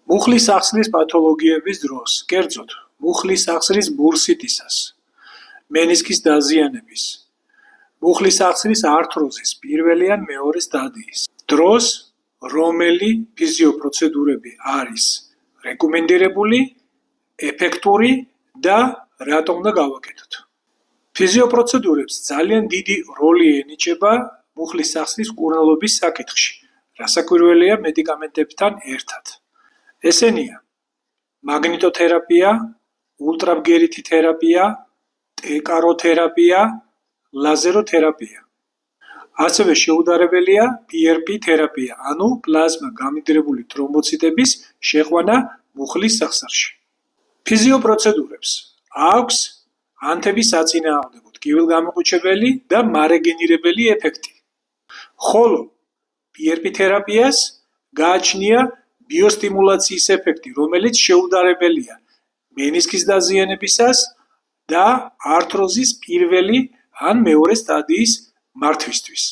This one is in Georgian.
მუხლის სახსრის პათოლოგიების დროს, კერძოდ, მუხლის სახსრის ბურსიტისას, მენისკის დაზიანების, მუხლის სახსრის ართროზის პირველი ან მეორე სტადიის დროს, რომელი ფიზიოპროცედურები არის რეკომენდირებული, ეფექტური და რატომ უნდა გავაკეთოთ. ფიზიოპროცედურებს ძალიან დიდი როლი ენიჭება მუხლის სახსრის მკურნალობის საკითხში, რასაკვირველია მედიკამენტებთან ერთად. ესენია მაგნიტოთერაპია, ულტრაბგერითი თერაპია, ტეკაროთერაპია, ლაზეროთერაპია. ასევე შეუდარებელია PRP თერაპია, ანუ პლაზმა გამიდრებული თრომბოციტების შეყვანა მუხლის სახსრში. ფიზიოპროცედურებს აქვს ანთების საწინააღმდეგო, ტკივილგამოყუჩებელი და მარეგენირებელი ეფექტი. ხოლო PRP თერაპიას გააჩნია ბიოსტიმულაციის ეფექტი, რომელიც შეუდარებელია მენისკის დაზიანებისას და ართროზის პირველი ან მეორე სტადიის მართვისთვის.